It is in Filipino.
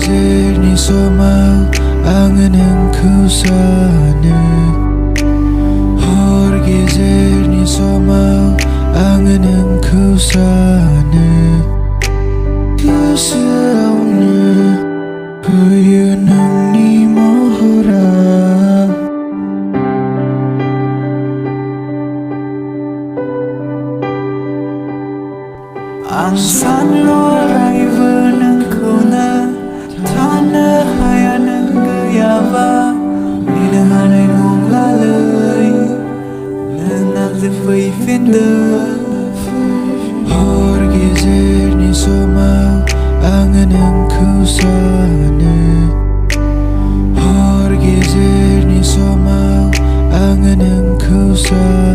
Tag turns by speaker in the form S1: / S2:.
S1: gezer ni somau anganang kusana. Hor gezer ni somau anganang kusana. Gosoauna hoyo nangni mahara.
S2: Ang sanloraiva ng kuna Tana haya ng gayava Minahanay mong lalay Nanagzifay finda
S1: Hor gezer ni somau anganang kusana. Hor gezer ni somau anganang kusana.